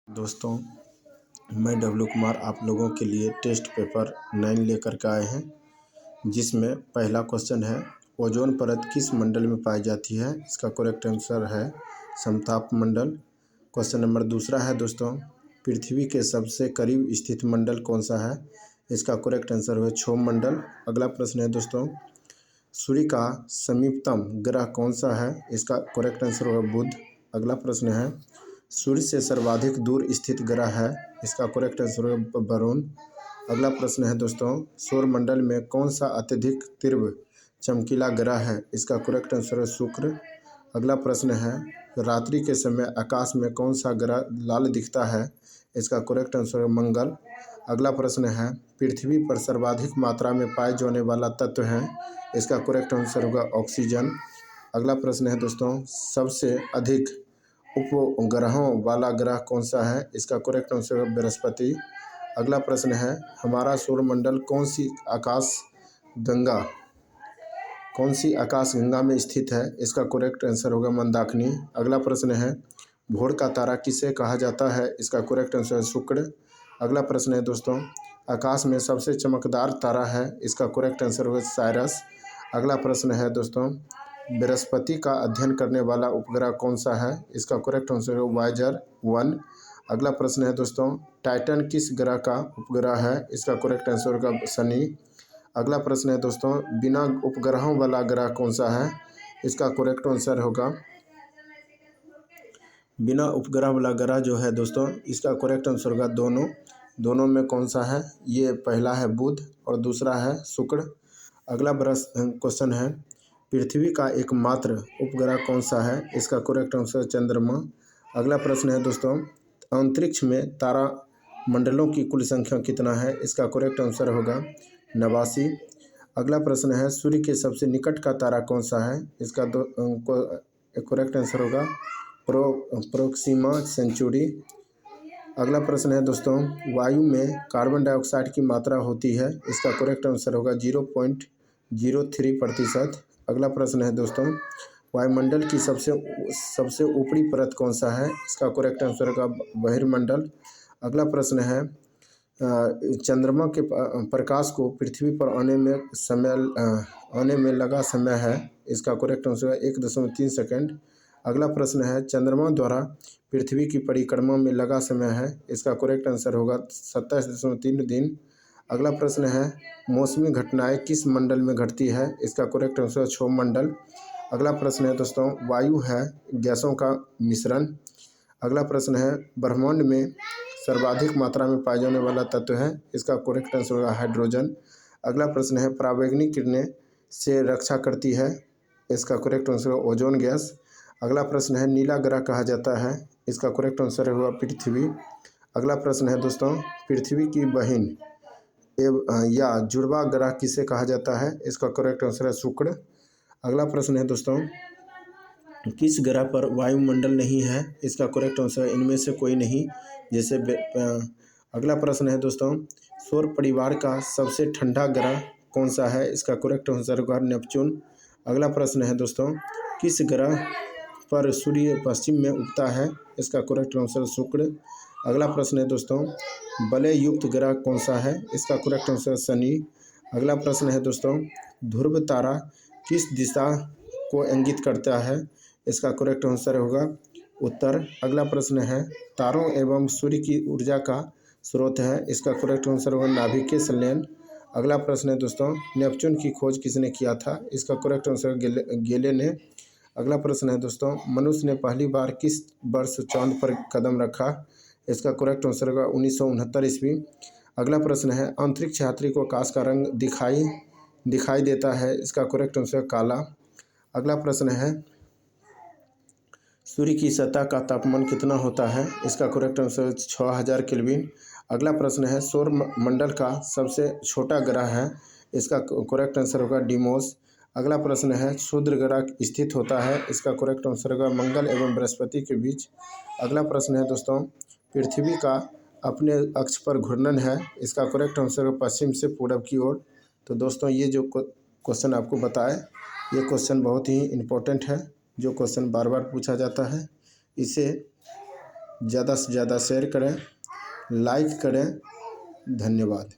दोस्तों, मैं डब्लू कुमार आप लोगों के लिए टेस्ट पेपर 9 लेकर के आए हैं, जिसमें पहला क्वेश्चन है ओजोन परत किस मंडल में पाई जाती है। इसका करेक्ट आंसर है समताप मंडल। क्वेश्चन नंबर दूसरा है दोस्तों, पृथ्वी के सबसे करीब स्थित मंडल कौन सा है। इसका करेक्ट आंसर है क्षोभ मंडल। अगला प्रश्न है दोस्तों, सूर्य का समीपतम ग्रह कौन सा है। इसका करेक्ट आंसर होगा बुध। अगला प्रश्न है, सूर्य से सर्वाधिक दूर स्थित ग्रह है। इसका करेक्ट आंसर है वरुण। अगला प्रश्न है दोस्तों, सौर मंडल में कौन सा अत्यधिक तीव्र चमकीला ग्रह है। इसका करेक्ट आंसर है शुक्र। अगला प्रश्न है, रात्रि के समय आकाश में कौन सा ग्रह लाल दिखता है। इसका करेक्ट आंसर है मंगल। अगला प्रश्न है, पृथ्वी पर सर्वाधिक मात्रा में पाए जाने वाला तत्व है। इसका करेक्ट आंसर होगा ऑक्सीजन। अगला प्रश्न है दोस्तों, सबसे अधिक उपग्रहों वाला ग्रह कौन सा है। इसका करेक्ट आंसर है बृहस्पति। अगला प्रश्न है, हमारा सौरमंडल कौन सी आकाश गंगा में स्थित है। इसका करेक्ट आंसर होगा मंदाकिनी। अगला प्रश्न है, भोर का तारा किसे कहा जाता है। इसका करेक्ट आंसर है शुक्र। अगला प्रश्न है दोस्तों, आकाश में सबसे चमकदार तारा है। इसका करेक्ट आंसर होगा साइरस। अगला प्रश्न है दोस्तों, बृहस्पति का अध्ययन करने वाला उपग्रह कौन सा है। इसका करेक्ट आंसर है वायेजर 1। अगला प्रश्न है दोस्तों, टाइटन किस ग्रह का उपग्रह है। इसका करेक्ट आंसर होगा शनि। अगला प्रश्न है दोस्तों, बिना उपग्रहों वाला ग्रह कौन सा है। इसका करेक्ट आंसर होगा बिना उपग्रह वाला ग्रह जो है दोस्तों, इसका करेक्ट आंसर होगा दोनों में कौन सा है। ये पहला है बुध और दूसरा है शुक्र। अगला क्वेश्चन है, पृथ्वी का एकमात्र उपग्रह कौन सा है। इसका करेक्ट आंसर चंद्रमा। अगला प्रश्न है दोस्तों, अंतरिक्ष में तारा मंडलों की कुल संख्या कितना है। इसका करेक्ट आंसर होगा 89। अगला प्रश्न है, सूर्य के सबसे निकट का तारा कौन सा है। इसका करेक्ट आंसर होगा प्रोक्सिमा सेंचुरी। अगला प्रश्न है दोस्तों, वायु में कार्बन डाइऑक्साइड की मात्रा होती है। इसका करेक्ट आंसर होगा 0.03%। अगला प्रश्न है दोस्तों, वायुमंडल की सबसे ऊपरी परत कौन सा है। इसका करेक्ट आंसर होगा बहिर्मंडल। अगला प्रश्न है, चंद्रमा के प्रकाश को पृथ्वी पर आने में लगा समय है। इसका करेक्ट आंसर है 1.3 सेकंड। अगला प्रश्न है, चंद्रमा द्वारा पृथ्वी की परिक्रमा में लगा समय है। इसका करेक्ट आंसर होगा 27.3 दिन। अगला प्रश्न है, मौसमी घटनाएं किस मंडल में घटती है। इसका करेक्ट आंसर है क्षोभ मंडल। अगला प्रश्न है दोस्तों, वायु है गैसों का मिश्रण। अगला प्रश्न है, ब्रह्मांड में सर्वाधिक मात्रा में पाए जाने वाला तत्व है। इसका करेक्ट आंसर होगा हाइड्रोजन। अगला प्रश्न है, पराबैंगनी किरणें से रक्षा करती है। इसका करेक्ट आंसर है ओजोन गैस। अगला प्रश्न है, नीला ग्रह कहा जाता है। इसका करेक्ट आंसर होगा पृथ्वी। अगला प्रश्न है दोस्तों, पृथ्वी की बहन या जुड़वा ग्रह किसे कहा जाता है। इसका करेक्ट आंसर है शुक्र। अगला प्रश्न है दोस्तों, किस ग्रह पर वायुमंडल नहीं है। इसका करेक्ट आंसर है इनमें से कोई नहीं। जैसे अगला प्रश्न है दोस्तों, सौर परिवार का सबसे ठंडा ग्रह कौन सा है। इसका करेक्ट आंसर होगा नेपच्यून। अगला प्रश्न है दोस्तों, किस ग्रह पर सूर्य पश्चिम में उगता है। इसका करेक्ट आंसर शुक्र। अगला प्रश्न है दोस्तों, वलय युक्त ग्रह कौन सा है। इसका करेक्ट आंसर शनि। अगला प्रश्न है दोस्तों, ध्रुव तारा किस दिशा को इंगित करता है। इसका करेक्ट आंसर होगा उत्तर। अगला प्रश्न है, तारों एवं सूर्य की ऊर्जा का स्रोत है। इसका करेक्ट आंसर होगा नाभिकीय संलयन। अगला प्रश्न है दोस्तों, नेपच्यून की खोज किसने किया था। इसका करेक्ट आंसर गेले ने। अगला प्रश्न है दोस्तों, मनुष्य ने पहली बार किस वर्ष चांद पर कदम रखा। इसका करेक्ट आंसर होगा 1969 ईस्वी। अगला प्रश्न है, अंतरिक्ष यात्री को आकाश का रंग दिखाई देता है। इसका करेक्ट आंसर काला। अगला प्रश्न है, सूर्य की सतह का तापमान कितना होता है। इसका करेक्ट आंसर 6000 केल्विन। अगला प्रश्न है, सौर मंडल का सबसे छोटा ग्रह है। इसका करेक्ट आंसर होगा डिमोस। अगला प्रश्न है, क्षुद्र ग्रह स्थित होता है। इसका करेक्ट आंसर होगा मंगल एवं बृहस्पति के बीच। अगला प्रश्न है दोस्तों, पृथ्वी का अपने अक्ष पर घूर्णन है। इसका करेक्ट आंसर है पश्चिम से पूरब की ओर। तो दोस्तों, ये जो क्वेश्चन आपको बताए, ये क्वेश्चन बहुत ही इम्पोर्टेंट है। जो क्वेश्चन बार बार पूछा जाता है, इसे ज़्यादा से ज़्यादा शेयर करें, लाइक करें। धन्यवाद।